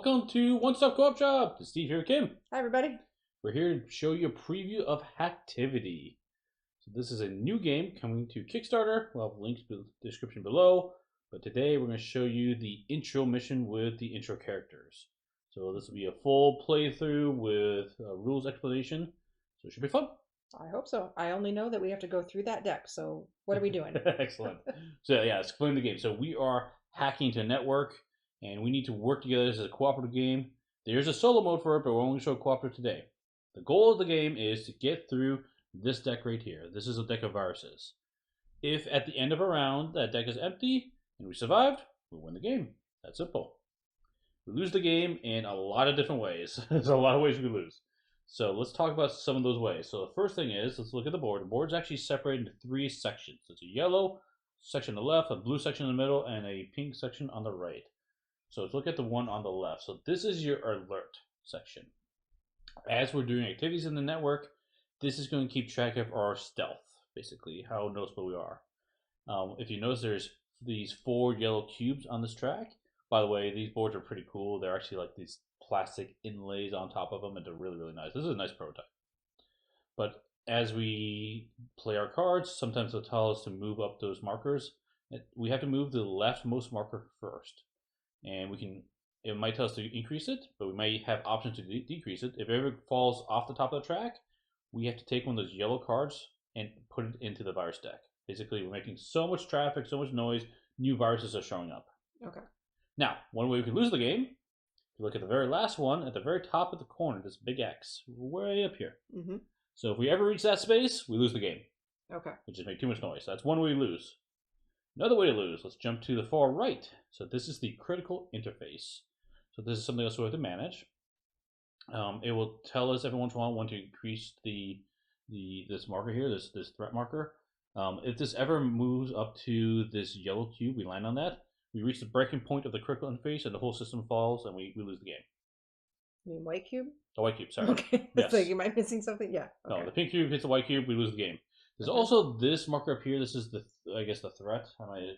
Welcome to One Stop Co-op Shop. It's Steve here, Kim. Hi, everybody. We're here to show you a preview of Hacktivity. So this is a new game coming to Kickstarter. We'll have links in the description below. But today we're going to show you the intro mission with the intro characters. So this will be a full playthrough with rules explanation. So it should be fun. I hope so. I only know that we have to go through that deck. So what are we doing? Excellent. So yeah, let's explain the game. So we are hacking to a network, and we need to work together. This is a cooperative game. There's a solo mode for it, but we're only showing cooperative today. The goal of the game is to get through this deck right here. This is a deck of viruses. If at the end of a round that deck is empty and we survived, we win the game. That's simple. We lose the game in a lot of different ways. There's a lot of ways we lose. So let's talk about some of those ways. So the first thing is, let's look at the board. The board's actually separated into 3 sections. It's a yellow section on the left, a blue section in the middle, and a pink section on the right. So let's look at the one on the left. So this is your alert section. As we're doing activities in the network, this is going to keep track of our stealth, basically, how noticeable we are. If you notice, there's these 4 yellow cubes on this track. By the way, these boards are pretty cool. They're actually like these plastic inlays on top of them, and they're really, really nice. This is a nice prototype. But as we play our cards, sometimes they'll tell us to move up those markers. We have to move the leftmost marker first. And it might tell us to increase it, but we might have options to decrease it. If it ever falls off the top of the track, we have to take one of those yellow cards and put it into the virus deck. Basically, we're making so much traffic, so much noise, new viruses are showing up. Okay. Now, one way we could lose the game, if you look at the very last one, at the very top of the corner, this big X, way up here. Mm-hmm. So if we ever reach that space, we lose the game. Okay. We just make too much noise. That's one way we lose. Another way to lose, let's jump to the far right. So this is the critical interface. So this is something else we have to manage. It will tell us every once in a while when to increase this marker here, this threat marker. If this ever moves up to this yellow cube, we land on that. We reach the breaking point of the critical interface, and the whole system falls, and we lose the game. You mean white cube? The white cube, sorry. Okay. Yes. It's like, am I missing something? Yeah. Okay. No, the pink cube hits the white cube, we lose the game. There's also this marker up here. This is the threat. I might have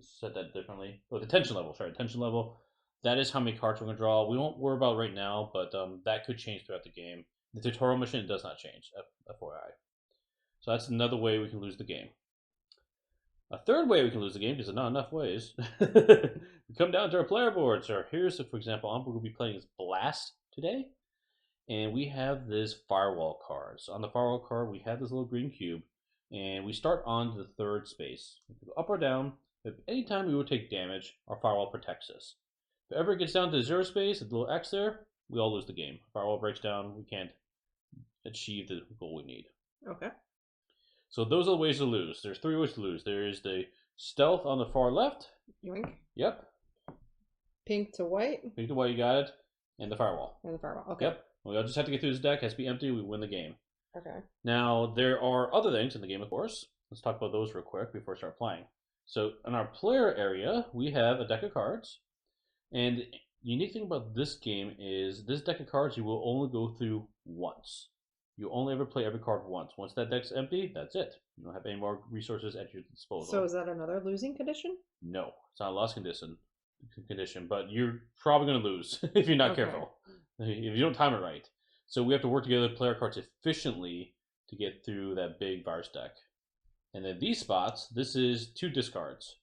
said that differently. Oh, the tension level. Sorry, tension level. That is how many cards we're going to draw. We won't worry about it right now, but that could change throughout the game. The tutorial mission does not change, FYI. So that's another way we can lose the game. A third way we can lose the game, because there's not enough ways, we come down to our player board. So here's, for example, I'm going to be playing as Blast today. And we have this firewall card. So on the firewall card, we have this little green cube, and we start on the 3rd space. We can go up or down. If anytime we would take damage, our firewall protects us. If it ever gets down to 0 space, the little X there, we all lose the game. Firewall breaks down, we can't achieve the goal we need. Okay. So those are the ways to lose. There's 3 ways to lose. There is the stealth on the far left. Yoink. Yep. Pink to white. Pink to white, you got it. And the firewall. And the firewall. Okay. Yep. We all just have to get through this deck. It has to be empty. We win the game. Okay. Now, there are other things in the game, of course. Let's talk about those real quick before we start playing. So, in our player area, we have a deck of cards. And the unique thing about this game is this deck of cards you will only go through once. You only ever play every card once. Once that deck's empty, that's it. You don't have any more resources at your disposal. So is that another losing condition? No, it's not a loss condition, but you're probably going to lose if you're not careful. If you don't time it right. So we have to work together to play our cards efficiently to get through that big virus deck. And then these spots, this is 2 discards.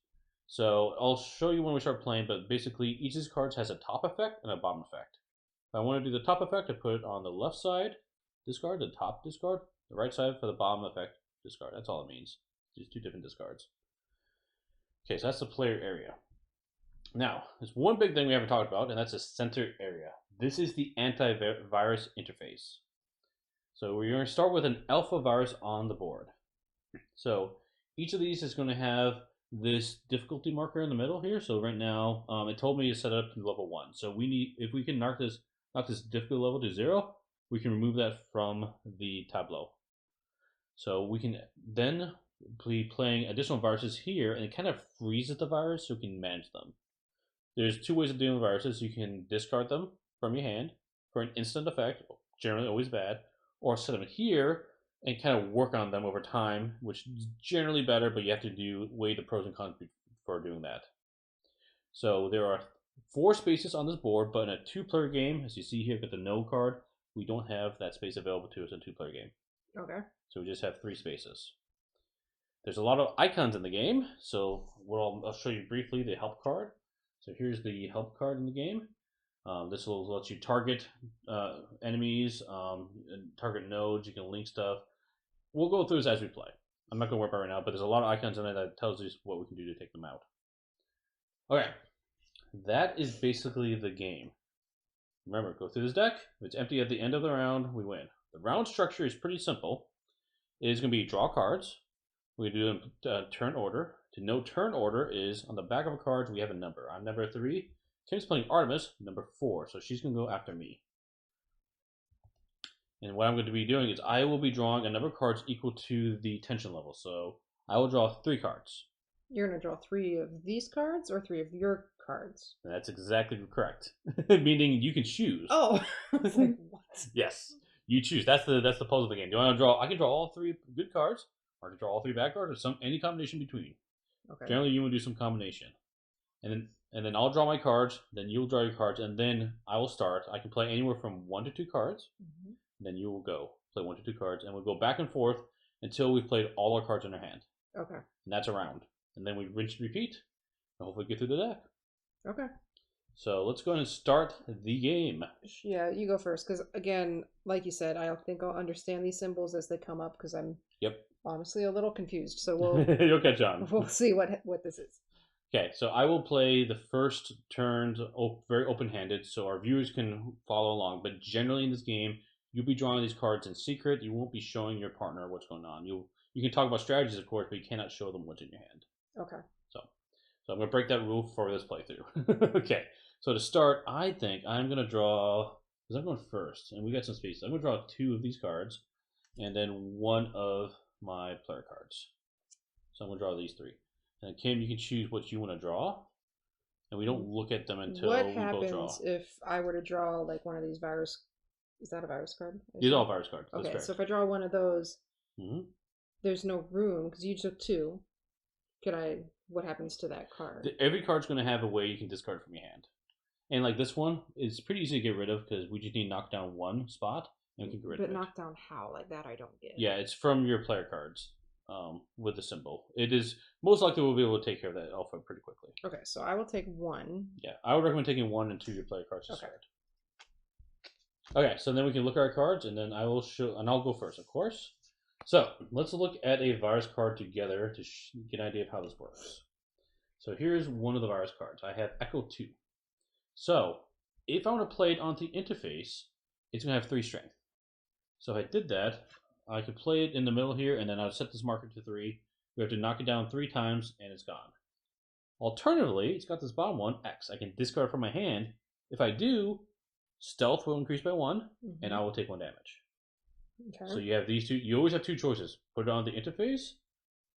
So I'll show you when we start playing, but basically each of these cards has a top effect and a bottom effect. If I want to do the top effect, I put it on the left side, discard, the top discard, the right side for the bottom effect, discard. That's all it means. Just 2 different discards. Okay, so that's the player area. Now, there's one big thing we haven't talked about, and that's the center area. This is the antivirus interface. So we're going to start with an alpha virus on the board. So each of these is going to have this difficulty marker in the middle here. So right now, it told me to set it up to level 1. So if we can knock this difficulty level to 0, we can remove that from the tableau. So we can then be playing additional viruses here, and it kind of freezes the virus so we can manage them. There's 2 ways of dealing with viruses. You can discard them from your hand for an instant effect, generally always bad, or set them here and kind of work on them over time, which is generally better, but you have to weigh the pros and cons for doing that. So there are 4 spaces on this board, but in a 2-player game, as you see here, with the no card, we don't have that space available to us in a 2-player game. Okay. So we just have 3 spaces. There's a lot of icons in the game, so I'll show you briefly the help card. So here's the help card in the game. This will let you target enemies, and target nodes. You can link stuff. We'll go through this as we play. I'm not going to worry about it right now, but there's a lot of icons in it that tells us what we can do to take them out. Okay, that is basically the game. Remember, go through this deck. If it's empty at the end of the round, we win. The round structure is pretty simple. It is going to be draw cards. We do it in turn order. To know turn order is on the back of a card, we have a number. I'm number 3. Kim's playing Artemis, number 4, so she's going to go after me. And what I'm going to be doing is I will be drawing a number of cards equal to the tension level. So I will draw 3 cards. You're going to draw 3 of these cards or 3 of your cards? And that's exactly correct. Meaning you can choose. Oh, I was like, what? Yes, you choose. That's the puzzle of the game. Do you want to draw? I can draw all 3 good cards, or I can draw all 3 bad cards, or any combination between. Okay. Generally, you will do some combination, and then I'll draw my cards. Then you'll draw your cards, and then I will start. I can play anywhere from 1 to 2 cards. Mm-hmm. Then you will go play 1 to 2 cards, and we'll go back and forth until we've played all our cards in our hand. Okay. And that's a round. And then we rinse and repeat, and hopefully get through the deck. Okay. So let's go ahead and start the game. Yeah, you go first, because again, like you said, I think I'll understand these symbols as they come up, because I'm honestly a little confused. So we'll you'll catch on. We'll see what this is. Okay, so I will play the first turns very open-handed, so our viewers can follow along. But generally in this game, you'll be drawing these cards in secret. You won't be showing your partner what's going on. You can talk about strategies, of course, but you cannot show them what's in your hand. Okay. So I'm going to break that rule for this playthrough. Okay, so to start, I think I'm going to draw, because I'm going first, and we got some space. I'm going to draw 2 of these cards, and then 1 of my player cards. So I'm going to draw these 3. And Kim, you can choose what you want to draw, and we don't look at them until what we both draw. happens if I were to draw like one of these virus? Is that a virus card? These are all virus cards. Okay, so if I draw one of those, there's no room because you took 2. What happens to that card? Every card's going to have a way you can discard from your hand, and like this one is pretty easy to get rid of because we just need to knock down 1 spot and we can get rid of it. But knock down how? Like that, I don't get. Yeah, it's from your player cards. With the symbol. It is most likely we'll be able to take care of that alpha pretty quickly. Okay, so I will take 1. Yeah, I would recommend taking 1 and 2 of your player cards to start. Okay, so then we can look at our cards, and then I'll go first, of course. So let's look at a virus card together to get an idea of how this works. So here's one of the virus cards. I have Echo 2. So if I want to play it onto the interface, it's going to have 3 strength. So if I did that, I could play it in the middle here, and then I'll set this marker to 3. We have to knock it down 3 times, and it's gone. Alternatively, it's got this bottom one, X. I can discard from my hand. If I do, stealth will increase by 1, and I will take 1 damage. Okay. So you have these 2. You always have 2 choices. Put it on the interface,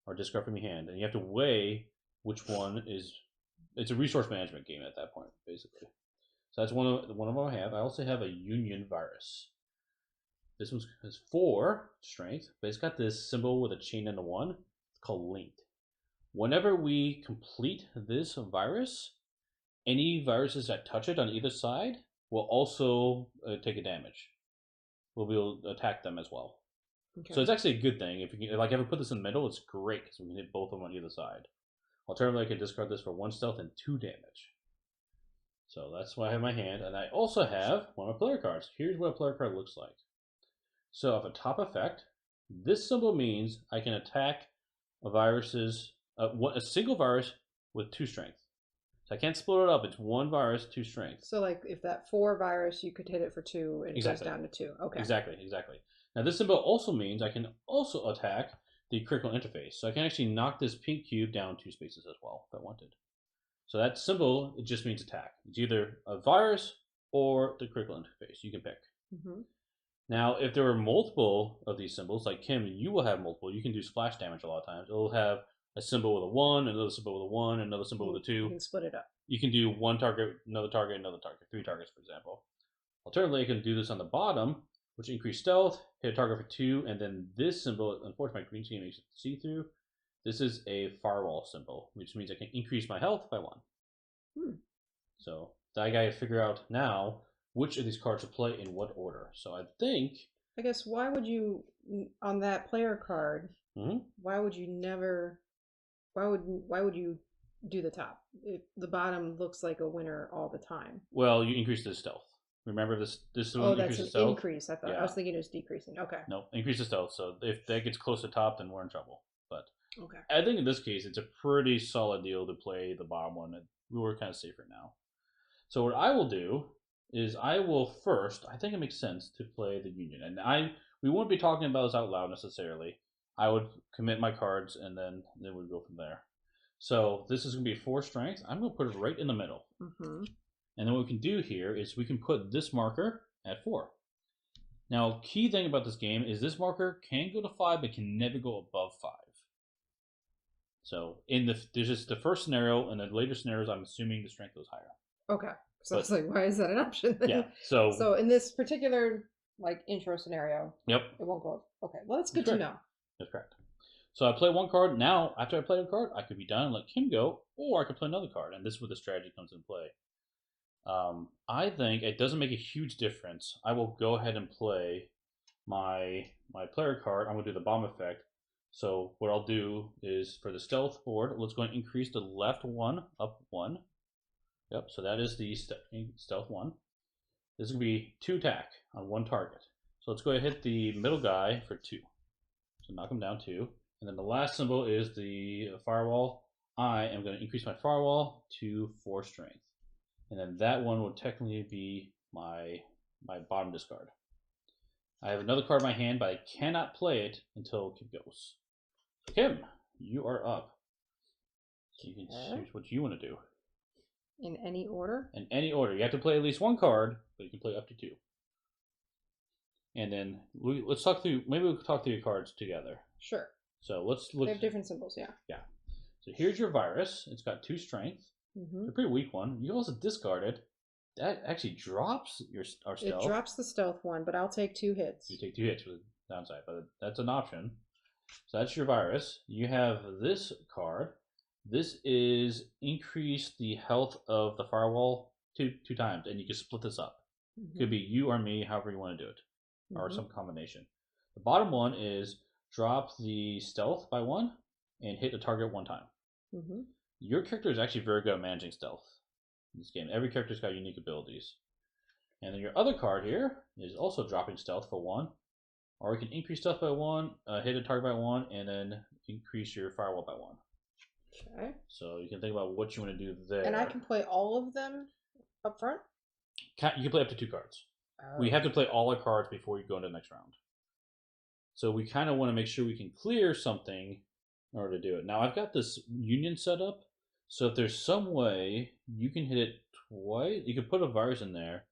or discard from your hand. And you have to weigh which one is... It's a resource management game at that point, basically. So that's one of them I have. I also have a Union Virus. This one has 4 strength, but it's got this symbol with a chain and a 1. It's called linked. Whenever we complete this virus, any viruses that touch it on either side will also take a damage. We'll be able to attack them as well. Okay. So it's actually a good thing. If I put this in the middle, it's great because we can hit both of them on either side. Alternatively, I can discard this for 1 stealth and 2 damage. So that's what I have in my hand, and I also have one of my player cards. Here's what a player card looks like. So if a top effect, this symbol means I can attack a single virus with 2 strength. So I can't split it up. It's 1 virus, 2 strength. So like if that 4 virus, you could hit it for 2 and it goes down to 2. Okay. Exactly. Now this symbol also means I can also attack the critical interface. So I can actually knock this pink cube down 2 spaces as well if I wanted. So that symbol, it just means attack. It's either a virus or the critical interface. You can pick. Now, if there are multiple of these symbols, like Kim, you will have multiple. You can do splash damage a lot of times. It'll have a symbol with a 1, another symbol with a 1, another symbol with a 2. You can split it up. You can do 1 target, another target, another target, 3 targets, for example. Alternatively, I can do this on the bottom, which increase stealth, hit a target for 2, and then this symbol, unfortunately, my green screen makes it see-through. This is a firewall symbol, which means I can increase my health by 1. So I got to figure out now which of these cards to play in what order. So I think. I guess why would you on that player card? Why would you never? Why would you do the top? The bottom looks like a winner all the time. Well, you increase the stealth. Remember this one Oh, that's increases an stealth? increase. I thought I was thinking it was decreasing. Okay. No, increase the stealth. So if that gets close to top, then we're in trouble. But okay. I think in this case, it's a pretty solid deal to play the bottom one. We were kind of safer now. So what I will do is I will first. I think it makes sense to play the Union, and we won't be talking about this out loud necessarily. I would commit my cards, and then we'd go from there. So this is going to be 4 strength. I'm going to put it right in the middle. And then what we can do here is we can put this marker at 4. Now, key thing about this game is this marker can go to 5, but can never go above 5. So there's just the first scenario, and the later scenarios, I'm assuming the strength goes higher. Okay. So I was like, why is that an option? Yeah. So in this particular intro scenario, yep, it won't go. Okay. Well, that's good to know. That's correct. So I play one card. Now, after I play a card, I could be done and let Kim go, or I could play another card, and this is where the strategy comes into play. I think it doesn't make a huge difference. I will go ahead and play my player card. I'm going to do the bomb effect. So what I'll do is for the stealth board, let's go and increase the left one up 1. Yep, so that is the stealth 1. This is going to be 2 attack on 1 target. So let's go ahead and hit the middle guy for 2. So knock him down 2. And then the last symbol is the firewall. I am going to increase my firewall to 4 strength. And then that one will technically be my bottom discard. I have another card in my hand, but I cannot play it until Kim goes. So Kim, you are up. So you can choose what you want to do. In any order? In any order. You have to play at least 1 card, but you can play up to 2. And then let's talk through. Maybe we can talk through your cards together. Sure. So let's look. They have different symbols, yeah. Yeah. So here's your virus. It's got 2 strength. It's a pretty weak one. You also discard it. That actually drops our stealth. It drops the stealth one, but I'll take 2 hits. You take 2 hits with the downside, but that's an option. So that's your virus. You have this card. This is increase the health of the firewall two times, and you can split this up. Could be you or me, however you want to do it, or some combination. The bottom one is drop the stealth by 1 and hit the target 1 time. Your character is actually very good at managing stealth in this game. Every character's got unique abilities. And then your other card here is also dropping stealth for 1. Or you can increase stealth by 1, hit a target by 1, and then increase your firewall by 1. Okay. So you can think about what you want to do there. And I can play all of them up front? You can play up to 2 cards. Oh. We have to play all our cards before you go into the next round. So we kind of want to make sure we can clear something in order to do it. Now I've got this union set up. So if there's some way you can hit it twice, you could put a virus in there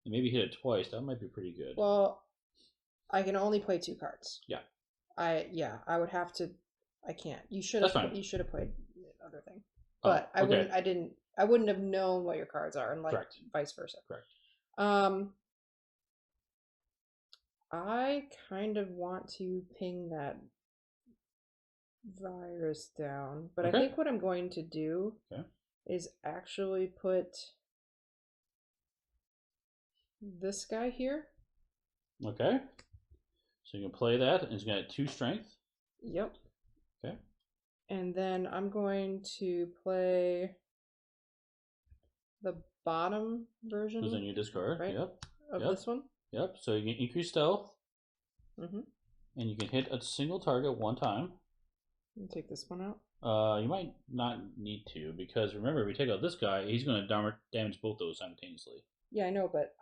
and maybe hit it twice. That might be pretty good. Well, I can only play 2 cards. Yeah. I would have to. I can't. You should have played the other thing. But I wouldn't have known what your cards are, and Correct. Vice versa. Correct. I kind of want to ping that virus down, but I think what I'm going to do is actually put this guy here. Okay. So you can play that, and it's going to have 2 strength. Yep. Okay. And then I'm going to play the bottom version. Because then you discard, right? Yep. Of this one. Yep. So you can increase stealth. And you can hit a single target 1 time. Take this one out. You might not need to, because remember, if we take out this guy, he's going to damage both those simultaneously. Yeah, I know, but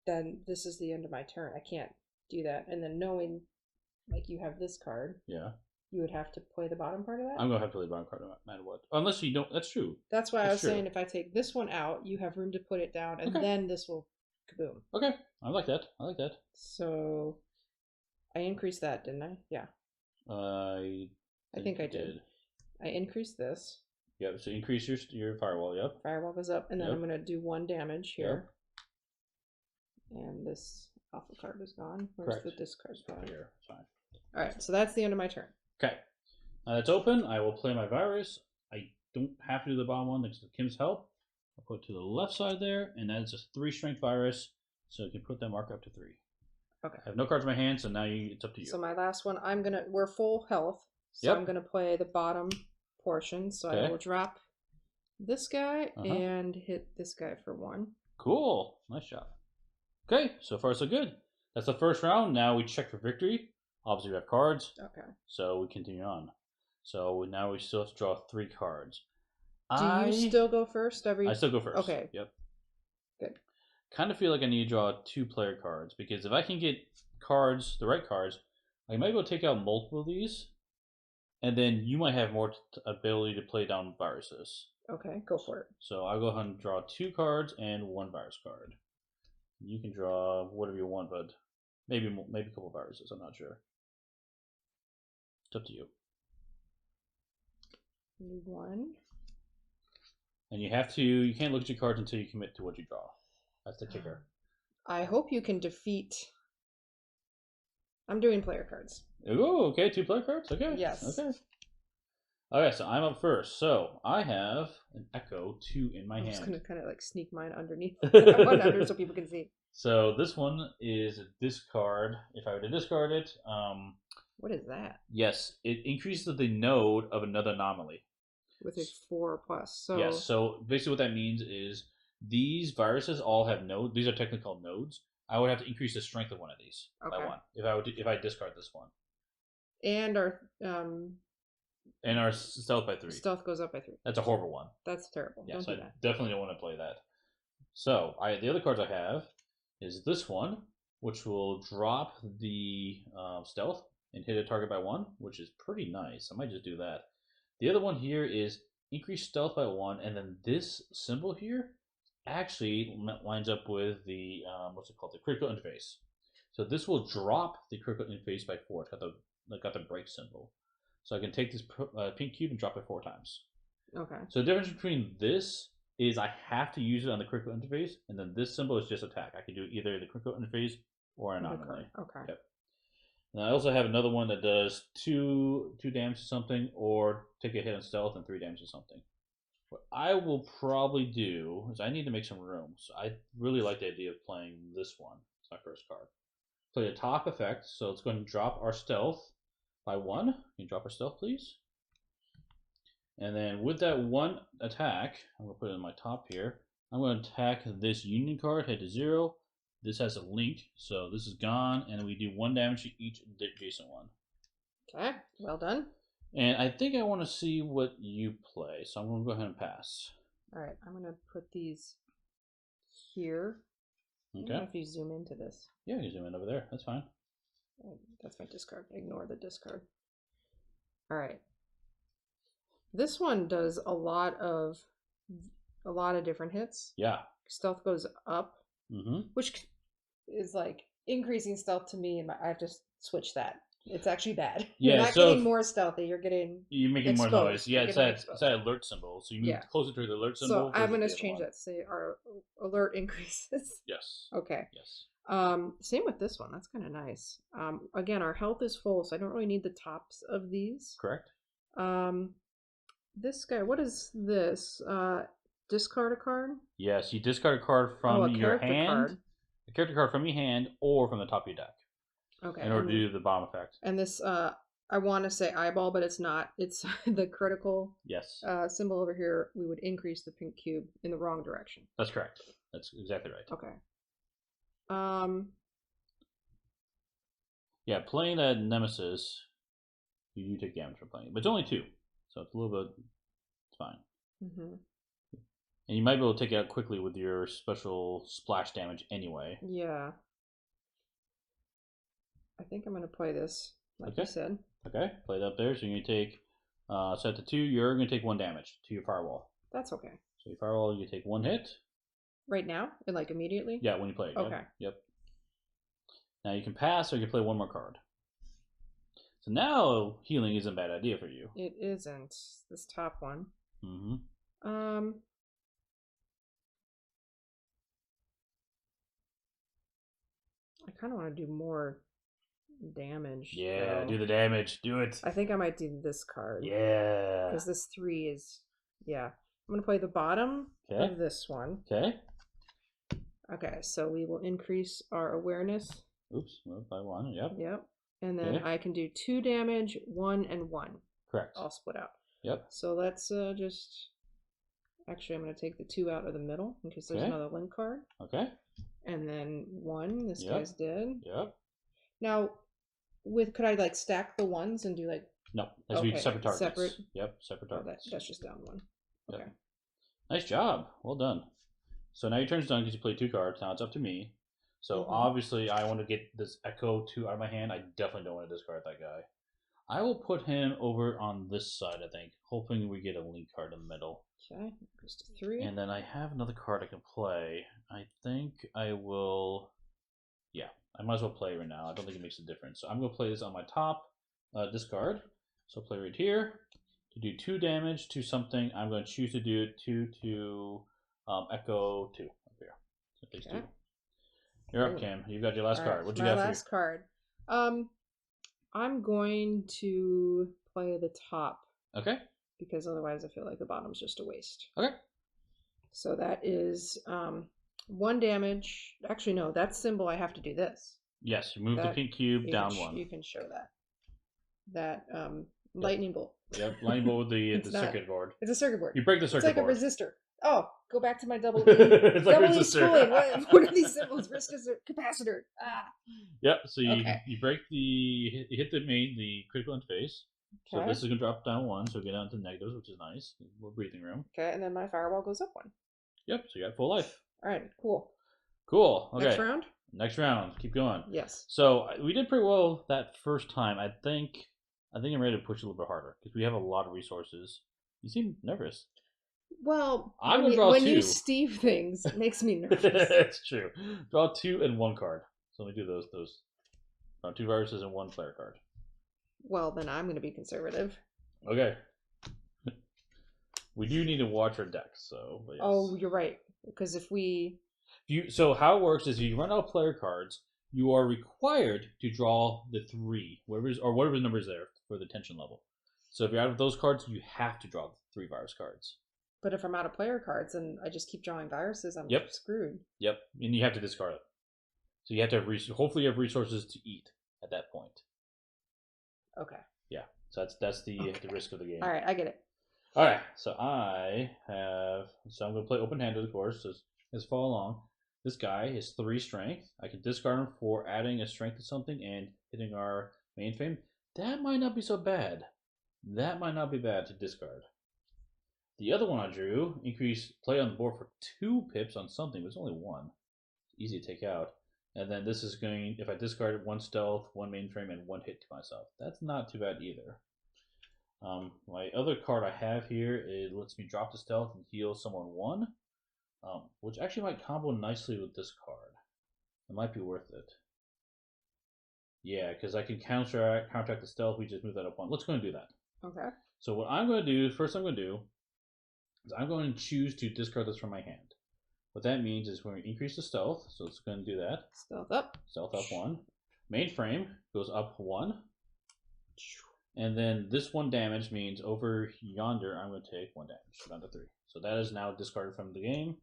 then this is the end of my turn. I can't do that. And then knowing, you have this card. Yeah. You would have to play the bottom part of that? I'm going to have to play the bottom card no matter what. Unless you don't. That's true. That's why I was saying if I take this one out, you have room to put it down, and then this will kaboom. Okay. I like that. So I increased that, didn't I? Yeah. I think I did. I increased this. Yep. So increase your firewall. Yep. Firewall goes up, and then I'm going to do 1 damage here. Yep. And this alpha card is gone. Where's the discard card? Here. It's fine. All right. So that's the end of my turn. Okay. Now that's open. I will play my virus. I don't have to do the bottom one thanks to Kim's help. I'll put it to the left side there, and that's a 3 strength virus, so you can put that marker up to 3. Okay. I have no cards in my hand, so now it's up to you. So my last one, we're full health, so I'm gonna play the bottom portion. So I will drop this guy and hit this guy for 1. Cool. Nice job. Okay, so far so good. That's the first round. Now we check for victory. Obviously we have cards. Okay. So we continue on. So now we still have to draw 3 cards. Do you still go first I still go first. Okay. Yep. Good. Kind of feel like I need to draw 2 player cards, because if I can get cards, the right cards, I might be able to take out multiple of these, and then you might have more ability to play down viruses. Okay, go for it. So I'll go ahead and draw 2 cards and 1 virus card. You can draw whatever you want, but maybe a couple viruses. I'm not sure. It's up to you. 1. And you can't look at your cards until you commit to what you draw. That's the kicker. I hope you can defeat. I'm doing player cards. Oh, okay. 2 player cards? Okay. Yes. Okay. Okay, so I'm up first. So I have an Echo 2 in my hand. I'm just going to kind of like sneak mine underneath. One under so people can see. So this one is a discard. If I were to discard it. What is that? Yes, it increases the node of another anomaly. With a 4+. So yes, so basically what that means is these viruses all have nodes. These are technically called nodes. I would have to increase the strength of one of these by 1 if I discard this one. And our stealth by 3. Stealth goes up by 3. That's a horrible one. That's terrible. Yes, don't do that. Definitely don't want to play that. So the other cards I have is this one, which will drop the stealth and hit a target by 1, which is pretty nice. I might just do that. The other one here is increase stealth by 1, and then this symbol here actually lines up with the what's it called, the critical interface. So this will drop the critical interface by 4. It's got the break symbol. So I can take this pink cube and drop it 4 times. Okay. So the difference between this is I have to use it on the critical interface, and then this symbol is just attack. I can do either the critical interface or an anomaly. Okay. Yep. And I also have another one that does 2 damage to something, or take a hit on stealth and 3 damage to something. What I will probably do is I need to make some room. So I really like the idea of playing this one. It's my first card. Play a top effect, so it's going to drop our stealth by 1. Can you drop our stealth, please? And then with that 1 attack, I'm going to put it in my top here. I'm going to attack this union card, head to 0. This has a link, so this is gone, and we do 1 damage to each adjacent one. Okay, well done. And I think I want to see what you play, so I'm going to go ahead and pass. All right, I'm going to put these here. Okay. I don't know if you zoom into this. Yeah, you zoom in over there. That's fine. That's my discard. Ignore the discard. All right. This one does a lot of different hits. Yeah. Stealth goes up, which is like increasing stealth to me, and I have to switch that. It's actually bad. Yeah, you're not getting more stealthy. You're making more noise. Yeah, it's that alert symbol. So you move closer to the alert symbol. So I'm going to change that to say our alert increases. Yes. Okay. Yes. Same with this one. That's kind of nice. Again, our health is full, so I don't really need the tops of these. Correct. This guy, what is this? Discard a card? Yes, you discard a card from your hand. A character card from your hand or from the top of your deck. Okay. In order to do the bomb effect. And this, I want to say eyeball, but it's not. It's the critical symbol over here. We would increase the pink cube in the wrong direction. That's correct. That's exactly right. Okay. Yeah, playing that Nemesis, you do take damage from playing it. But it's only 2. So it's a little bit, it's fine. And you might be able to take it out quickly with your special splash damage anyway. Yeah. I think I'm going to play this, like you said. Okay, play it up there. So you're going to take, set to 2, you're going to take 1 damage to your firewall. That's okay. So your firewall, you take 1 hit. Right now? And like immediately? Yeah, when you play it. Okay. Yep. Now you can pass or you can play 1 more card. So now healing isn't a bad idea for you. It isn't. This top one. I kind of want to do more damage. Yeah, do the damage. Do it. I think I might do this card. Yeah. Because this 3 is, yeah. I'm going to play the bottom of this one. Okay. Okay, so we will increase our awareness. Oops, by 1. Yep. Yep. And then I can do 2 damage, 1 and 1. Correct. All split out. Yep. So let's just... Actually, I'm going to take the 2 out of the middle in case there's another link card. Okay. And then 1. This guy's dead. Yep. Now, could I like stack the ones and do like... No, that's be separate targets. Separate? Yep, separate targets. That's just down 1. Okay. Yep. Nice job. Well done. So now your turn's done because you played 2 cards. Now it's up to me. So obviously I want to get this Echo 2 out of my hand. I definitely don't want to discard that guy. I will put him over on this side, I think, hoping we get a link card in the middle. Okay, goes to 3. And then I have another card I can play. I think I will... Yeah, I might as well play right now. I don't think it makes a difference. So I'm going to play this on my top discard. So I'll play right here. To do 2 damage to something, I'm going to choose to do it to Echo 2 up here. So it takes 2. You're up, Cam. You've got your last card. What you got for my last card. I'm going to play the top. Okay. Because otherwise I feel like the bottom's just a waste. Okay. So that is 1 damage. Actually, no, that's symbol. I have to do this. Yes, you move the pink cube down 1. You can show that. That lightning bolt. Yep, lightning bolt with the circuit board. It's a circuit board. You break the circuit board. It's like a resistor. Oh, go back to my double E. It's like double a E schooling. What are these symbols? Resistor, capacitor. Yep. So you break you hit the critical interface. So this is gonna drop down 1, so get down to negatives, which is nice. A little breathing room. Okay, and then my firewall goes up 1. Yep. So you got full life. All right. Cool. Cool. Okay. Next round. Next round. Keep going. Yes. So we did pretty well that first time. I think I'm ready to push a little bit harder because we have a lot of resources. You seem nervous. Well, I'm gonna draw 2. When you Steve things, it makes me nervous. It's true. Draw 2 and 1 card. So let me do those. Draw 2 viruses and 1 player card. Well, then I'm going to be conservative. Okay. We do need to watch our decks, so. Yes. Oh, you're right. Because so how it works is if you run out of player cards, you are required to draw the 3, whatever number is there for the tension level. So if you're out of those cards, you have to draw 3 virus cards. But if I'm out of player cards and I just keep drawing viruses, I'm screwed. Yep, and you have to discard it. So you have to have hopefully you have resources to eat at that point. Okay. Yeah, so that's the risk of the game. All right, I get it. All right, so I'm going to play open-handed, of course, so just follow along. This guy is 3 strength. I can discard him for adding a strength to something and hitting our mainframe. That might not be so bad. That might not be bad to discard. The other one I drew, increase play on the board for 2 pips on something, but it's only 1. Easy to take out. And then this is going, if I discard it, 1 stealth, 1 mainframe, and 1 hit to myself. That's not too bad either. My other card I have here, it lets me drop the stealth and heal someone 1, which actually might combo nicely with this card. It might be worth it. Yeah, because I can counteract the stealth. We just move that up 1. Let's go and do that. Okay. So what I'm going to do, first I'm going to do, is I'm going to choose to discard this from my hand. What that means is we're going to increase the stealth, so it's going to do that. Stealth up. Stealth up 1. Mainframe goes up 1. And then this 1 damage means over yonder, I'm going to take 1 damage, so down to 3. So that is now discarded from the game.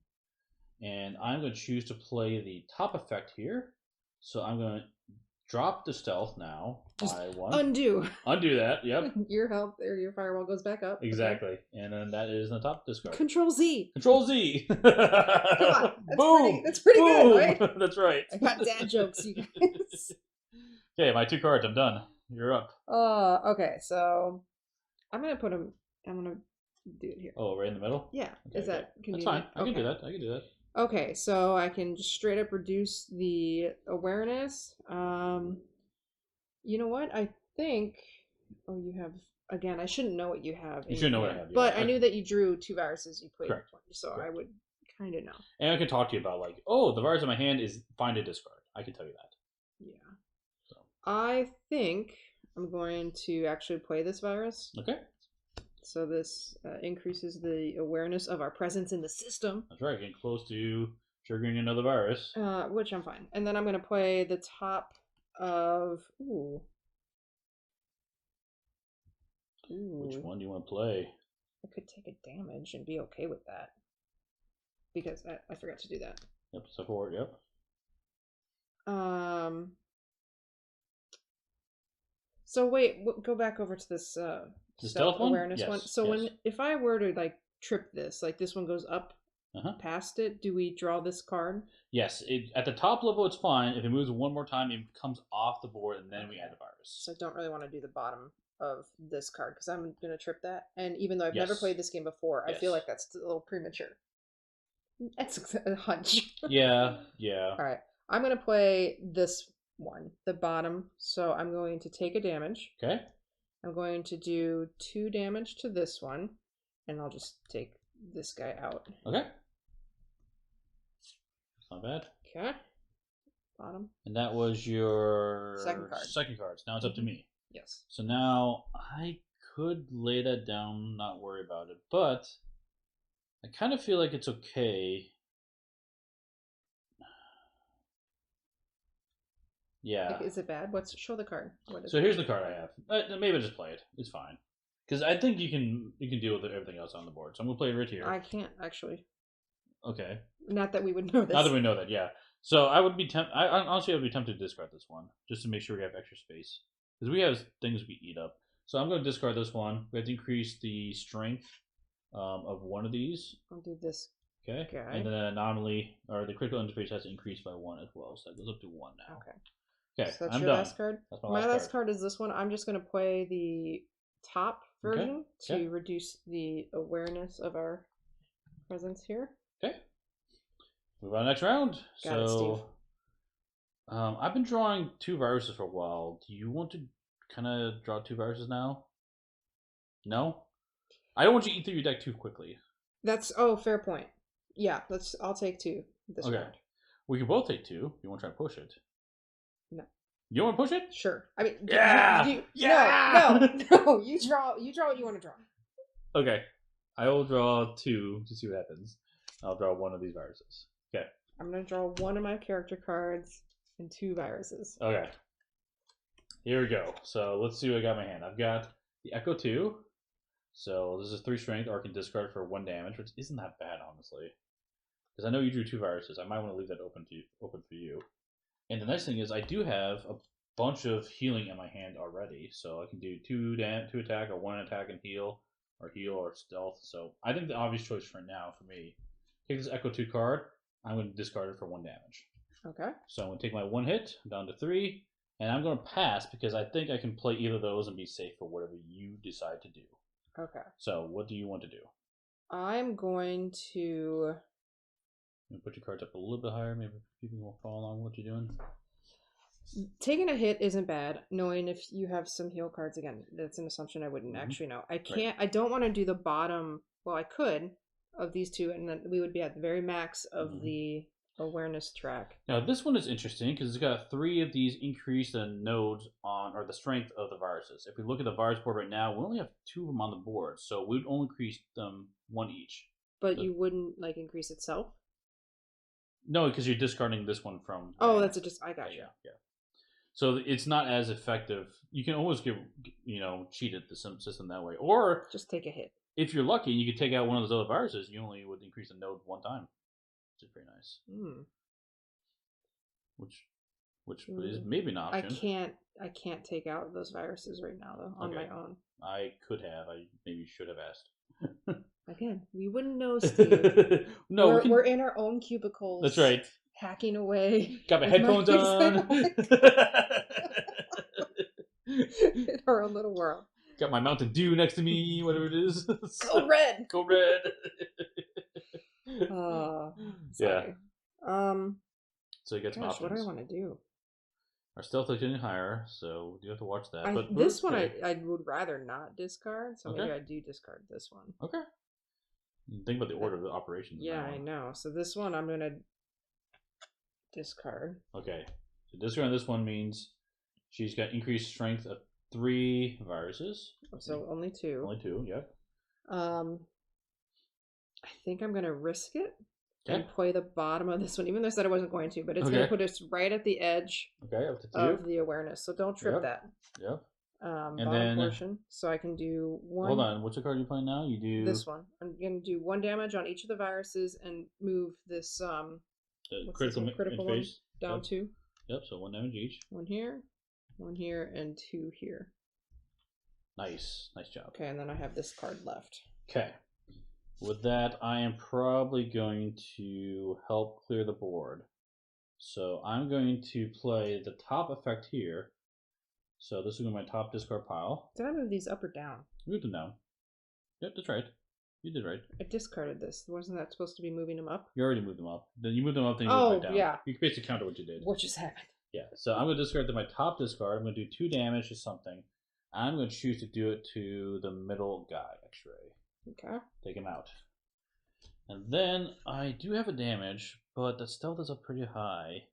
And I'm going to choose to play the top effect here. So I'm going to drop the stealth now by 1. Undo. Undo that, yep. Your health or your firewall goes back up. Exactly. Okay. And then that is the top discard. Control Z. Control Z. Come on. That's pretty good, right? That's right. I got dad jokes, you guys. Okay, my 2 cards. I'm done. You're up. Okay, so I'm gonna do it here. Oh, right in the middle? Yeah. Okay, is that convenient? That's fine. I can do that. I can do that. Okay, so I can just straight up reduce the awareness. You know what? I think you have again, I shouldn't know what you have. You should know what I have. Yeah. But I knew that you drew 2 viruses, you played 20, so Correct. I would kinda know. And I can talk to you about the virus in my hand is fine to discard. I can tell you that. Yeah. So I think I'm going to actually play this virus. Okay. So this increases the awareness of our presence in the system. That's right. Getting close to triggering another virus. Which I'm fine. And then I'm going to play the top of... Ooh. Which one do you want to play? I could take a damage and be okay with that. Because I forgot to do that. Yep, support, yep. So wait, go back over to this the stealth awareness one? one. Yes, So yes. if I were to like trip this, like this one goes up past it, do we draw this card? Yes, at the top level it's fine. If it moves one more time, it comes off the board, and then we add the virus. So I don't really want to do the bottom of this card because I'm going to trip that. And even though I've never played this game before, I feel like that's a little premature. That's a hunch. Yeah. All right, I'm going to play this one, the bottom. So I'm going to take a damage. Okay. I'm going to do 2 damage to this one, and I'll just take this guy out. Okay. That's not bad. Okay. Bottom. And that was your second card. So now it's up to me. Yes. So now I could lay that down, not worry about it, but I kind of feel like it's okay. Yeah. Like, is it bad? Show the card? So here's the card I have. Maybe I'll just play it. It's fine. Because I think you can deal with everything else on the board. So I'm gonna play it right here. I can't actually. Okay. Not that we would know this. Not that we know that, yeah. So I would be honestly I would be tempted to discard this one just to make sure we have extra space because we have things we eat up. So I'm going to discard this one. We have to increase the strength of one of these. I'll do this. Okay. And then the anomaly or the critical interface has to increase by 1 as well. So that goes up to 1 now. Okay. Okay. So that's I'm your done. last card. That's my last card is this one. I'm just going to play the top version to reduce the awareness of our presence here. Okay. Move on to the next round. Got it, Steve. I've been drawing 2 viruses for a while. Do you want to kind of draw 2 viruses now? No? I don't want you to eat through your deck too quickly. Fair point. Yeah, I'll take 2 this round. We can both take 2 if you want to try to push it. No. You don't want to push it? Sure. I mean, No. You draw what you want to draw. Okay. I will draw 2 to see what happens. I'll draw 1 of these viruses. Okay. I'm going to draw 1 of my character cards and 2 viruses. Okay. Here we go. So let's see what I got in my hand. I've got the Echo 2. So this is 3 strength, or I can discard for 1 damage, which isn't that bad, honestly. Because I know you drew 2 viruses. I might want to leave that open for you. And the nice thing is I do have a bunch of healing in my hand already. So I can do 2 attack, or 1 attack and heal or stealth. So I think the obvious choice for now for me, take this Echo 2 card. I'm going to discard it for 1 damage. Okay. So I'm going to take my 1 hit down to 3, and I'm going to pass because I think I can play either of those and be safe for whatever you decide to do. Okay. So what do you want to do? I'm going to put your cards up a little bit higher. Maybe people will follow along with what you're doing. Taking a hit isn't bad. Knowing if you have some heal cards, again, that's an assumption I wouldn't actually know. I can't. Right. I don't want to do the bottom. Well, I could of these 2, and then we would be at the very max of the awareness track. Now this one is interesting because it's got 3 of these increase the nodes on or the strength of the viruses. If we look at the virus board right now, we only have 2 of them on the board, so we'd only increase them 1 each. But you wouldn't like increase itself? No, because you're discarding this one from. Oh, that's I got you. Yeah. So it's not as effective. You can always cheat at the system that way, or just take a hit. If you're lucky, you could take out one of those other viruses. You only would increase the node 1 time, which is pretty nice. Which is maybe an option. I can't take out those viruses right now though on my own. I could have. I maybe should have asked. Again, we wouldn't know, Steve. No, we're in our own cubicles. That's right. Hacking away. Got my headphones on. In our own little world. Got my Mountain Dew next to me, whatever it is. Code red. Code red. Sorry. So you got some options. What do I want to do? Our stealth is getting higher, so you have to watch that. But this one I would rather not discard, so maybe I do discard this one. Okay. Think about the order of the operations. Yeah, I know. So this one I'm gonna discard. Okay. So discard on this one means she's got increased strength of 3 viruses. So only 2. Only 2, yep. I think I'm gonna risk it and play the bottom of this one, even though I said I wasn't going to, but it's gonna put us right at the edge up to 2. of the awareness. So don't trip that. Yep. And bottom then portion. So I can do one. hold on, what's the card you playing now? You do this one. I'm gonna do 1 damage on each of the viruses and move this the what's critical this one? Critical one interface down yep. 2. Yep. So 1 damage each. 1 here, and 2 here. Nice job. Okay, and then I have this card left. Okay. With that, I am probably going to help clear the board. So I'm going to play the top effect here. So this will be my top discard pile. Did I move these up or down? Move them down. Yep, that's right. You did right. I discarded this. Wasn't that supposed to be moving them up? You already moved them up. Then you moved them up, then you moved them down. Yeah. You can basically counter what you did. What just happened? Yeah, so I'm going to discard my top discard. I'm going to do 2 damage to something. I'm going to choose to do it to the middle guy, X-Ray. Okay. Take him out. And then I do have a damage, but the stealth is up pretty high.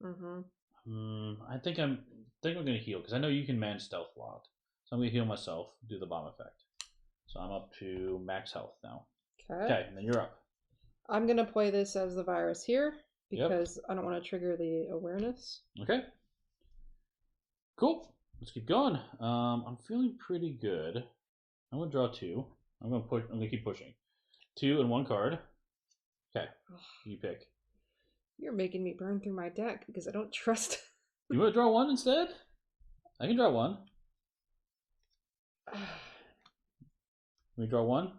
I think I'm going to heal, because I know you can manage stealth a lot. So I'm going to heal myself, do the bomb effect. So I'm up to max health now. Okay, and then you're up. I'm going to play this as the virus here, because I don't want to trigger the awareness. Okay. Cool. Let's keep going. I'm feeling pretty good. I'm going to draw 2. I'm going to keep pushing. 2 and 1 card. Okay, you pick. You're making me burn through my deck because I don't trust. You want to draw 1 instead? I can draw 1. Let me draw 1.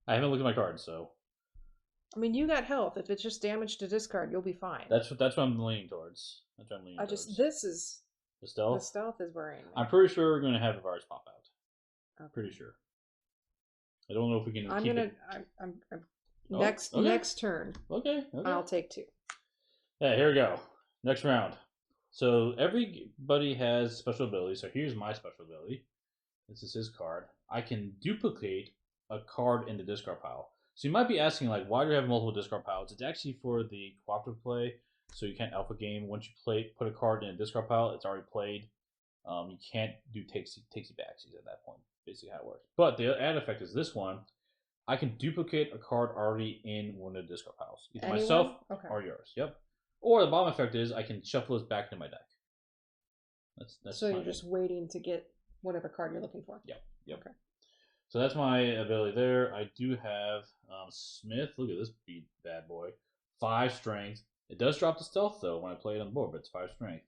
I haven't looked at my cards, so. I mean, you got health. If it's just damage to discard, you'll be fine. That's what I'm leaning towards. That's what I'm leaning towards. This is the stealth. The stealth is worrying me. I'm pretty sure we're going to have a virus pop out. I'm pretty sure. I don't know if we can. Next turn. Okay. I'll take 2. Yeah, here we go. Next round. So everybody has special abilities. So here's my special ability. This is his card. I can duplicate a card in the discard pile. So you might be asking, like, why do you have multiple discard piles? It's actually for the cooperative play. So you can't alpha game. Once you put a card in a discard pile, it's already played. You can't do takesy backsies at that point. Basically how it works. But the add effect is this one. I can duplicate a card already in one of the discard piles. Either myself or yours. Yep. Or the bomb effect is I can shuffle this back into my deck. That's so you're just waiting to get whatever card you're looking for. Yep. Okay. So that's my ability there. I do have Smith. Look at this bad boy. 5 strength. It does drop the stealth though when I play it on the board, but it's 5 strength.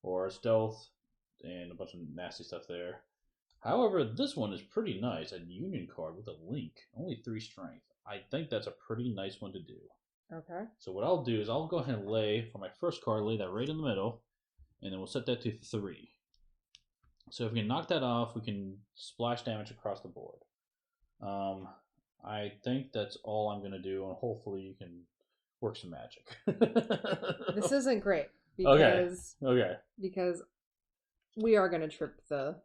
Or stealth and a bunch of nasty stuff there. However, this one is pretty nice. A union card with a link. Only 3 strength. I think that's a pretty nice one to do. Okay. So what I'll do is I'll go ahead and lay, for my first card, lay that right in the middle. And then we'll set that to 3. So if we can knock that off, we can splash damage across the board. I think that's all I'm going to do. And hopefully you can work some magic. This isn't great. Because, okay. Because we are going to trip the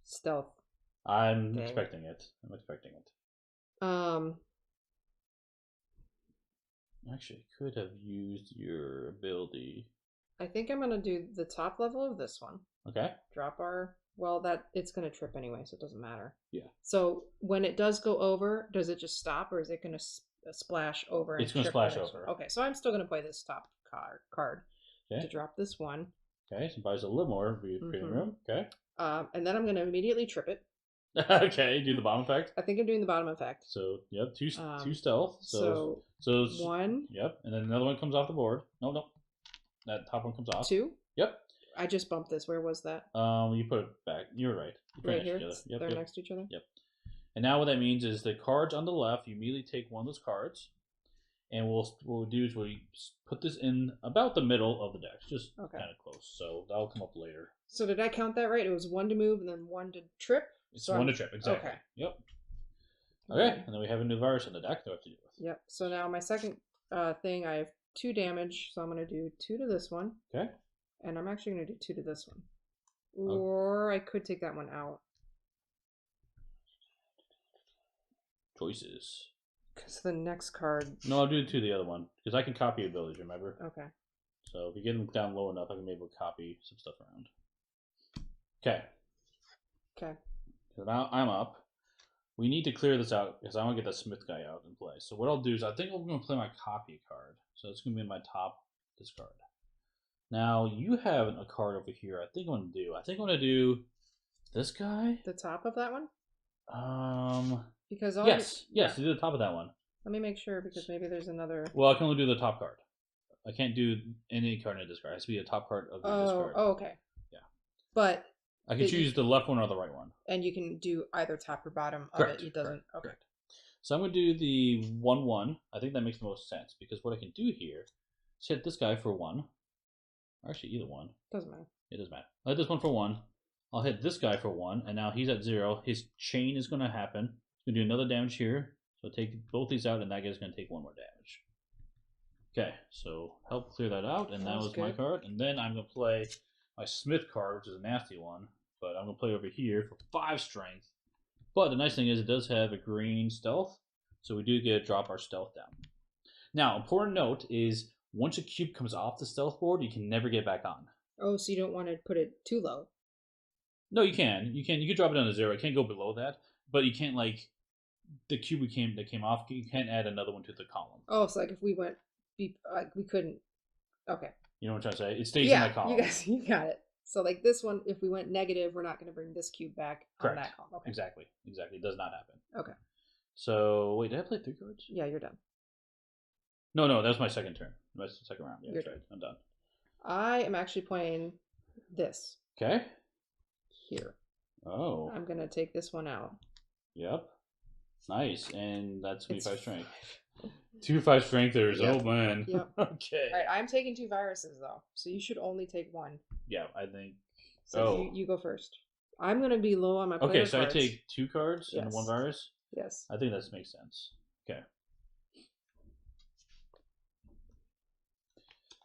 stealth. I'm expecting it. Actually, could have used your ability. I think I'm going to do the top level of this one. Okay. Drop our... Well, it's going to trip anyway, so it doesn't matter. Yeah. So when it does go over, does it just stop, or is it going to splash over? It's going to splash over. Okay, so I'm still going to play this top card to drop this one. Okay, so buys a little more breathing room. Okay. And then I'm going to immediately trip it. Okay, do the bomb effect. I think I'm doing the bottom effect. So, yep, 2 stealth. So 1. Yep, and then another one comes off the board. No. That top one comes off. 2. Yep. I just bumped this. Where was that? You put it back. You're right. Right here? They're next to each other? Yep. And now what that means is the cards on the left, you immediately take one of those cards. And what we'll do is we put this in about the middle of the deck. Just kind of close. So that'll come up later. So did I count that right? It was 1 to move and then 1 to trip? It's 1 to trip, exactly. Okay. Yep. Okay, and then we have a new virus in the deck that we have to deal with. Yep. So now my second thing, I have 2 damage. So I'm going to do 2 to this one. Okay. And I'm actually going to do 2 to this one. Or I could take that one out. Choices. Because the next card... No, I'll do 2 to the other one. Because I can copy abilities, remember? Okay. So if you get them down low enough, I can be able to copy some stuff around. Okay. Okay. So now I'm up. We need to clear this out because I want to get that Smith guy out in play. So what I'll do is I think I'm going to play my copy card. So it's going to be my top discard. Now you have a card over here. I think I'm going to do This guy? The top of that one? Because yes, do the top of that one. Let me make sure because maybe there's another. Well, I can only do the top card. I can't do any card in a discard. It has to be a top card of the discard. Oh, okay. Yeah. But I can choose the left one or the right one. And you can do either top or bottom of Correct. it. It doesn't. Correct. Okay. Correct. So I'm going to do the 1/1. I think that makes the most sense because what I can do here is hit this guy for 1. Or actually, either one. Doesn't matter. It doesn't matter. I'll hit this one for 1. I'll hit this guy for 1, and now he's at 0. His chain is going to happen. He's going to do another damage here. So take both these out, and that guy's going to take 1 more damage. Okay, so help clear that out, and that was my card. And then I'm going to play my Smith card, which is a nasty one. But I'm going to play over here for 5 strength. But the nice thing is it does have a green stealth, so we do get to drop our stealth down. Now, important note is once a cube comes off the stealth board, you can never get back on. Oh, so you don't want to put it too low? No, you can. You can drop it down to 0. It can't go below that, but you can't like the cube that came off. You can't add another one to the column. Oh, so like if we went, we couldn't. Okay. You know what I'm trying to say? It stays in that column. You got it. So like this one, if we went negative, we're not going to bring this cube back on that column. Okay. Exactly. It does not happen. Okay. So wait, did I play 3 cards? Yeah, you're done. No, that was my second turn. My second round. Yeah, that's right. I'm done. I am actually playing this. Okay. Here. Oh. I'm going to take this one out. Yep. Nice. And that's 25 strength. 2 5 strengthers. Yep. Oh, man. Yep. Okay. All right, I'm taking 2 viruses, though. So you should only take 1. Yeah, I think. So you go first. I'm going to be low on my player Okay, so cards. I take 2 cards and 1 virus? Yes. I think that makes sense. Okay.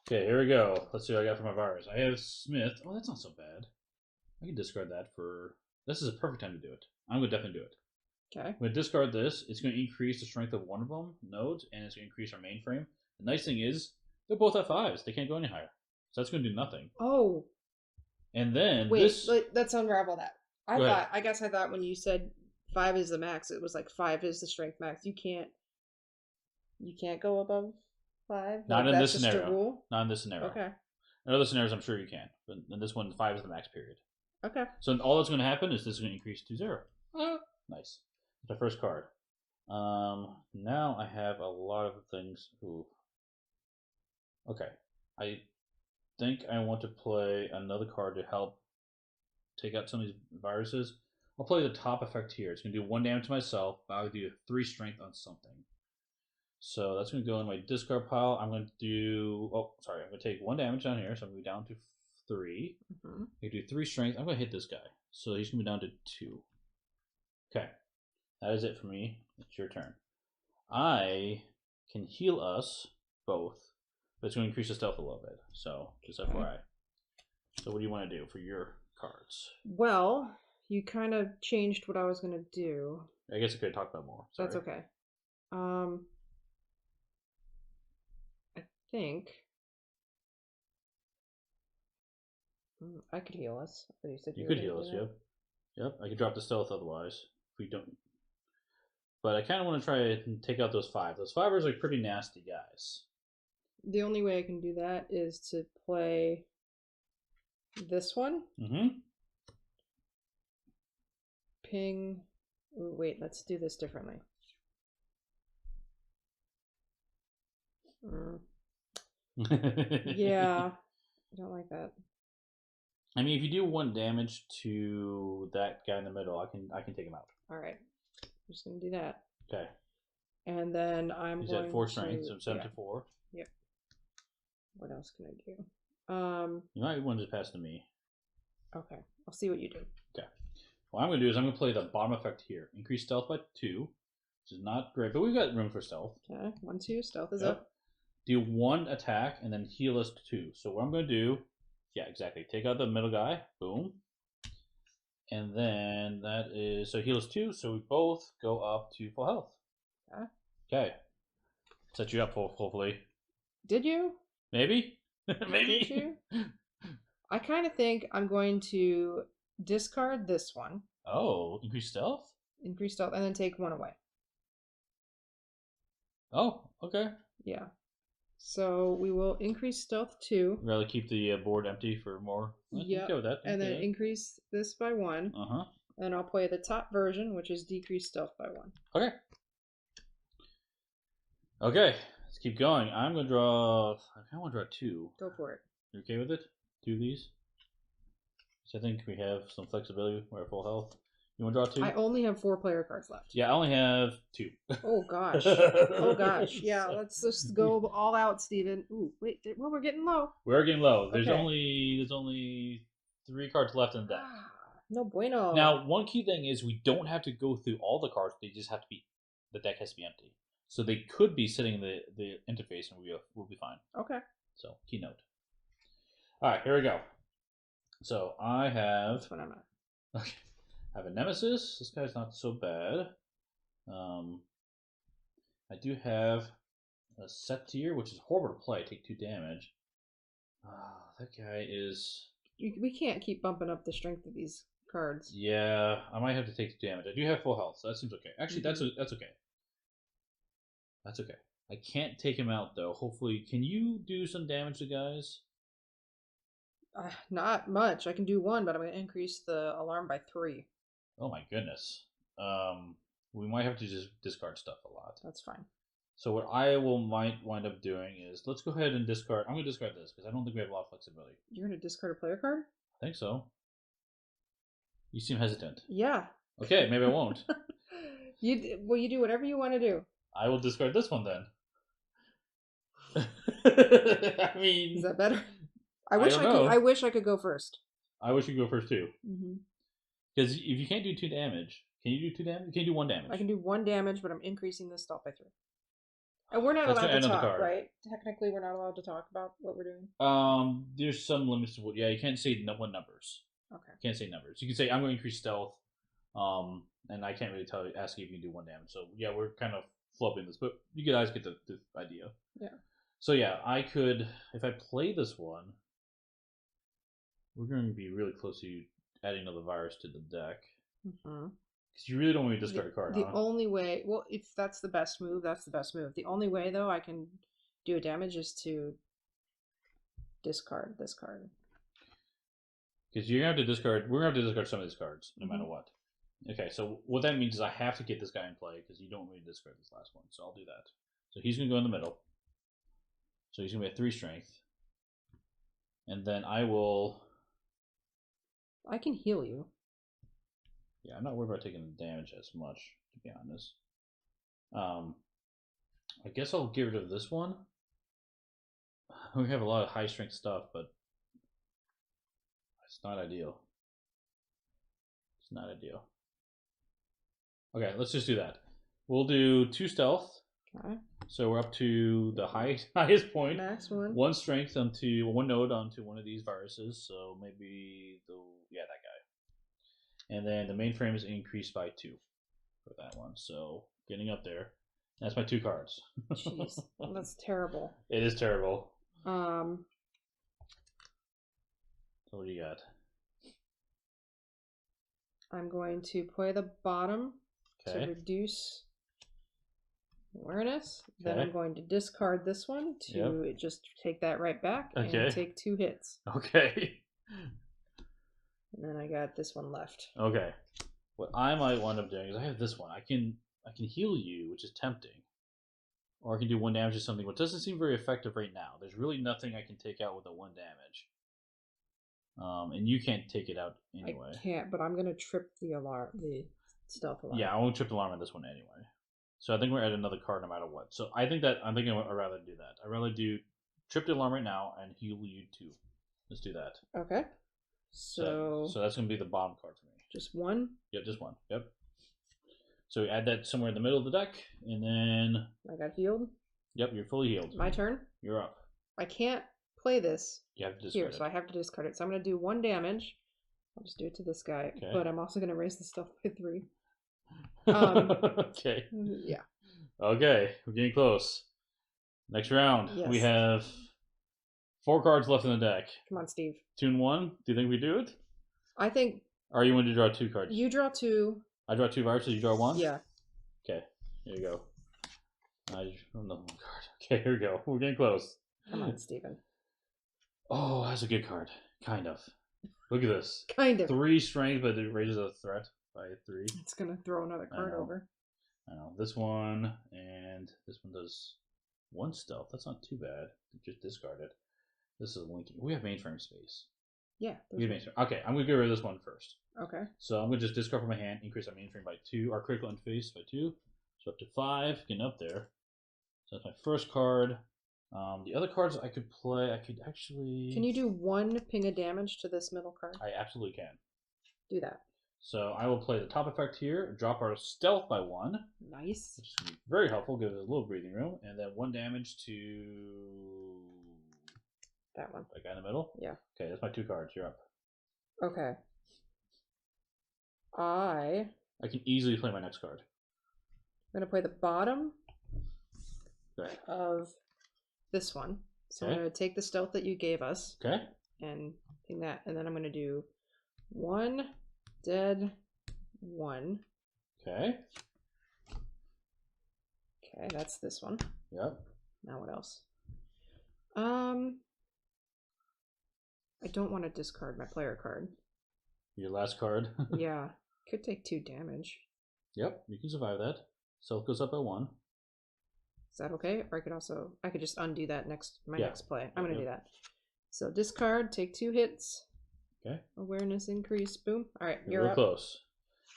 Okay, here we go. Let's see what I got for my virus. I have Smith. Oh, that's not so bad. I can discard that for... This is a perfect time to do it. I'm going to definitely do it. Okay. I'm going to discard this. It's going to increase the strength of one of them, nodes, and it's going to increase our mainframe. The nice thing is, they're both at 5s. They can't go any higher. So that's going to do nothing. Oh. And then wait, this... let's unravel that. I guess I thought when you said 5 is the max, it was like 5 is the strength max. You can't go above 5? Not like in that's this just scenario. A rule? Not in this scenario. Okay. In other scenarios, I'm sure you can. But in this one, 5 is the max period. Okay. So all that's going to happen is this is going to increase to 0. Nice. The first card. Now I have a lot of things. Ooh. Okay. I think I want to play another card to help take out some of these viruses. I'll play the top effect here. It's going to do 1 damage to myself, but I'll do 3 strength on something. So that's going to go in my discard pile. I'm going to do... Oh, sorry. I'm going to take 1 damage down here, so I'm going to be down to 3. Mm-hmm. I can do 3 strength. I'm going to hit this guy. So he's going to be down to 2. Okay. That is it for me. It's your turn. I can heal us both, but it's going to increase the stealth a little bit. So, just FYI. So what do you want to do for your cards? Well, you kind of changed what I was going to do. I guess I could talk about more. Sorry. That's okay. I think I could heal us. But you could heal us, yep. I could drop the stealth otherwise. If we don't. But I kind of want to try and take out those 5. Those 5ers are pretty nasty guys. The only way I can do that is to play this one. Mm-hmm. Ping. Ooh, wait, let's do this differently. Yeah, I don't like that. I mean, if you do 1 damage to that guy in the middle, I can take him out. All right, I'm just gonna do that. Okay. And then I'm He's going at 4 strength, so 7 to 4. Yep. What else can I do? You might want to just pass to me. Okay, I'll see what you do. Okay. What I'm going to do is I'm going to play the bottom effect here. Increase stealth by 2, which is not great, but we've got room for stealth. Okay, 1, 2, stealth is up. Do 1 attack and then heal us to 2. So what I'm going to do, yeah, exactly. Take out the middle guy. Boom. And then that is, so heal us 2, so we both go up to full health. Okay. Set you up, hopefully. Did you? Maybe? Maybe. Did you? I kind of think I'm going to discard this one. Oh, increase stealth? Increase stealth, and then take 1 away. Oh, okay. Yeah. So we will increase stealth 2. Rather keep the board empty for more? Yeah. Go with that. And then increase this by 1. And I'll play the top version, which is decrease stealth by 1. Okay. Okay, let's keep going. I'm gonna draw. I kind of want to draw 2. Go for it. You okay with it? 2 of these. So I think we have some flexibility. We're at full health. You want to draw 2? I only have 4 player cards left. Yeah, I only have 2. Oh gosh. Oh gosh. Yeah, let's just go all out, Steven. Ooh, wait. Well, we're getting low. We're getting low. There's Okay. only 3 cards left in the deck. No bueno. Now, one key thing is we don't have to go through all the cards. They just have to be. The deck has to be empty. So they could be sitting in the interface, and we'll be fine. Okay. So keynote. All right, here we go. So I have. That's what I'm at. Okay. I have a Nemesis. This guy's not so bad. I do have a set tier, which is horrible to play. Take 2 damage. That guy is. We can't keep bumping up the strength of these cards. Yeah, I might have to take 2 damage. I do have full health, so that seems okay. Actually, that's okay. That's okay. I can't take him out though. Hopefully, can you do some damage to guys? Not much. I can do 1, but I'm going to increase the alarm by 3. Oh my goodness. We might have to just discard stuff a lot. That's fine. So what might wind up doing is, let's go ahead and discard. I'm going to discard this because I don't think we have a lot of flexibility. You're going to discard a player card? I think so. You seem hesitant. Yeah. Okay, maybe I won't. You do whatever you want to do. I will discard this one then. I mean, is that better? I wish I could go first. I wish you could go first too. Mm-hmm. Because if you can't do 2 damage, can you do 2 damage? Can you do 1 damage? I can do 1 damage, but I'm increasing the stealth by 3. And we're not allowed to talk, right? Technically, we're not allowed to talk about what we're doing. There's some limits to what. Yeah, you can't say what numbers. Okay. Can't say numbers. You can say I'm going to increase stealth. And I can't really ask you if you can do 1 damage. So yeah, we're kind of flubbing this, but you guys get the idea. Yeah. So yeah, I could, if I play this one, we're going to be really close to adding another virus to the deck. Because you really don't want me to discard a card. The only way, well, if that's the best move, that's the best move. The only way though I can do a damage is to discard this card. Because you're going to have to discard. We're going to have to discard some of these cards, no matter what. Okay, so what that means is I have to get this guy in play because you don't really discard this last one. So I'll do that. So he's going to go in the middle. So he's going to be at 3 strength. And then I will. I can heal you. Yeah, I'm not worried about taking the damage as much, to be honest. I guess I'll get rid of this one. We have a lot of high strength stuff, but it's not ideal. It's not ideal. Okay, let's just do that. We'll do 2 stealth. Okay. So we're up to the highest point. Max 1. 1 strength onto 1 node onto one of these viruses. So maybe that guy. And then the mainframe is increased by 2 for that one. So getting up there. That's my 2 cards. Jeez, that's terrible. It is terrible. So what do you got? I'm going to play the bottom to reduce awareness. Okay. Then I'm going to discard this one to just take that right back and take 2 hits. Okay. And then I got this one left. Okay. What I might wind up doing is I have this one. I can heal you, which is tempting. Or I can do 1 damage or something, which doesn't seem very effective right now. There's really nothing I can take out with a 1 damage. And you can't take it out anyway. I can't, but I'm gonna trip the stealth alarm. Yeah, I won't trip the alarm on this one anyway. So I think we're at another card no matter what. So I'm thinking I'd rather do that. I'd rather do trip the alarm right now and heal you 2. Let's do that. Okay. So that's gonna be the bottom card for me. Just 1? Yep, just 1. Yep. So we add that somewhere in the middle of the deck, and then I got healed. Yep, you're fully healed. My turn. You're up. I can't play this. You have to discard it. So I have to discard it. So I'm going to do 1 damage. I'll just do it to this guy. Okay. But I'm also going to raise the stealth by 3. Okay. Yeah. Okay, we're getting close. Next round, we have 4 cards left in the deck. Come on, Steve. 2 and 1. Do you think we do it? I think. Or you want to draw 2 cards? You draw 2. I draw 2 viruses. You draw 1. Yeah. Okay. Here you go. I draw another 1 card. Okay, here we go. We're getting close. Come on, Steven. Oh, that's a good card. Kind of. Look at this. Kind of. 3 strength, but it raises a threat by 3. It's gonna throw another card over. I know. This one and this one does 1 stealth. That's not too bad. Just discard it. This is linking. We have mainframe space. Yeah. We have mainframe. Okay, I'm gonna get rid of this one first. Okay. So I'm gonna just discard from my hand, increase our mainframe by 2, our critical interface by 2, so up to 5, getting up there. So that's my first card. The other cards I could play, I could actually. Can you do 1 ping of damage to this middle card? I absolutely can. Do that. So I will play the top effect here, drop our stealth by 1. Nice. Which is going to be very helpful, give us a little breathing room, and then 1 damage to that one. That guy in the middle? Yeah. Okay, that's my 2 cards. You're up. Okay. I can easily play my next card. I'm going to play the bottom Okay. of this one. So Okay. I'm going to take the stealth that you gave us. Okay. And ping that. And then I'm going to do 1 dead 1. Okay. Okay, that's this one. Yep. Now what else? I don't want to discard my player card. Your last card. Yeah. Could take 2 damage. Yep, you can survive that. Stealth goes up by 1. Is that okay? Or I could just undo that next play. I'm gonna do Yep. that. So discard, take 2 hits. Okay. Awareness increase, boom. Alright, You're you're real up. close.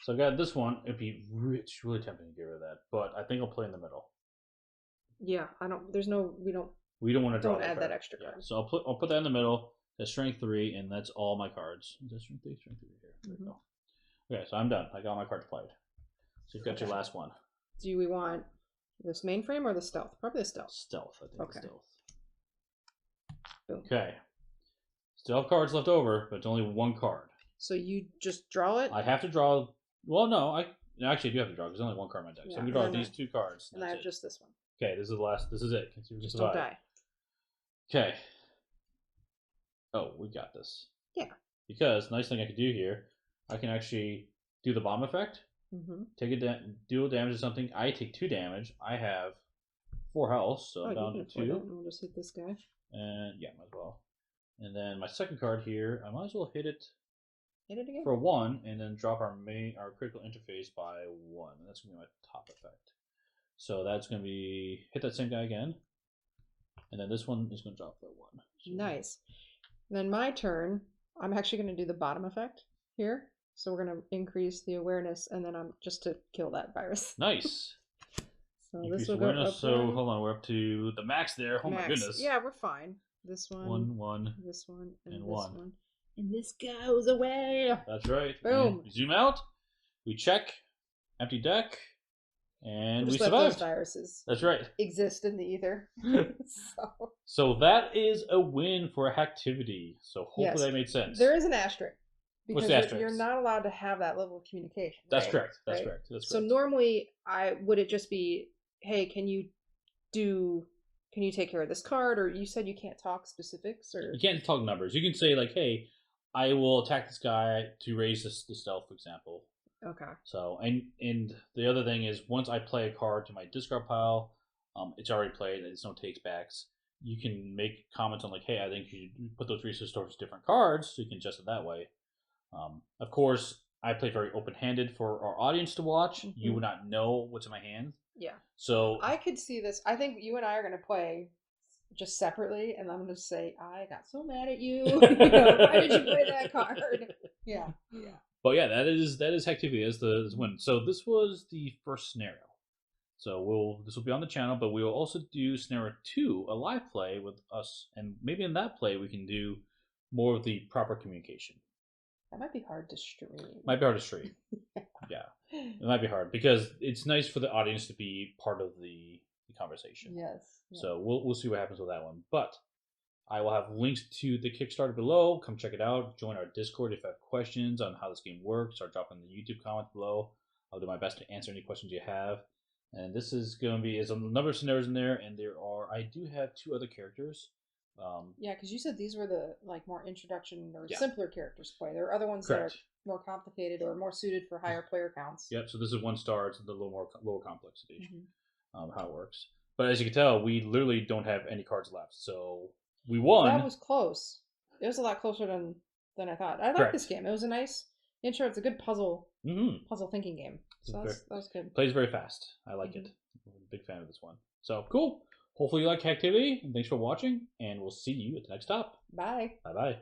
So I got this one. It's really tempting to get rid of that, but I think I'll play in the middle. Yeah, we We don't want to draw don't add card. that extra card. Yeah. So I'll put that in the middle. That's strength 3, and that's all my cards. Is that strength 3? Strength 3 here. There we go. Okay, so I'm done. I got my cards played. So you've got your last one. Do we want this mainframe or the stealth? Probably the stealth. Stealth, I think. Okay. Stealth. Boom. Okay. Still have cards left over, but it's only 1 card. So you just draw it? I have to draw. Well, no, I actually do have to draw because there's only 1 card in my deck. So I'm gonna draw these 2 cards. And I have just this one. Okay, this is the last. This is it. Just don't die. Okay. Oh, we got this. Yeah. Because nice thing I could do here, I can actually do the bomb effect. Take it down, deal damage to something. I take 2 damage. I have 4 health, so I'm down to 2. We'll just hit this guy. And yeah, might as well. And then my second card here, I might as well hit it. Hit it again. For 1, and then drop our critical interface by 1. And that's gonna be my top effect. So that's gonna be hit that same guy again. And then this one is gonna drop by 1. So nice. And then my turn, I'm actually gonna do the bottom effect here. So we're gonna increase the awareness, and then I'm just to kill that virus. Nice. So increase this will awareness. go up. So hold on, we're up to the max there. Oh my goodness. Yeah, we're fine. This one, 1, this one, and this 1. one. And this goes away. That's right. Boom. And we zoom out. We check. Empty deck. And we just let survived. those viruses That's right. exist in the ether. So that is a win for Hacktivity. So hopefully that made sense. There is an asterisk. What's Because the asterisk? you're not allowed to have that level of communication. That's right? correct. That's Right? correct. That's So correct. normally, would it just be, hey, can you take care of this card? Or you said you can't talk specifics, or You can't talk numbers. You can say like, "Hey, I will attack this guy to raise the stealth," for example. okay. So and the other thing is, once I play a card to my discard pile, it's already played. There's no takes backs. You can make comments on like, "Hey, I think you should put those resources towards different cards," so you can adjust it that way. Of course, I play very open-handed for our audience to watch. You would not know what's in my hand. Yeah. So I could see this. I think you and I are going to play just separately, and I'm going to say, I got so mad at you. Why did you play that card? Yeah. Yeah. But yeah, that is Hacktivity as the win. So this was the first scenario. So this will be on the channel, but we will also do scenario 2, a live play with us, and maybe in that play we can do more of the proper communication. That might be hard to stream. Might be hard to stream. Yeah, it might be hard because it's nice for the audience to be part of the conversation. Yes. So we'll see what happens with that one. But I will have links to the Kickstarter below. Come check it out. Join our Discord if you have questions on how this game works, or drop in the YouTube comments below. I'll do my best to answer any questions you have. And this is going to be a number of scenarios in there, and I do have 2 other characters. Yeah, because you said these were the more introduction or simpler characters to play. There are other ones that are more complicated or more suited for higher player counts. Yep. So this is 1 star. It's a little more lower complexity. How it works. But as you can tell, we literally don't have any cards left. So we won. That was close. It was a lot closer than than I thought. I like this game. It was a nice intro. It's a good puzzle thinking game. So that was good. Plays very fast. I like it. I'm a big fan of this one. So cool. Hopefully you like Hacktivity. And thanks for watching, and we'll see you at the next stop. Bye. Bye-bye.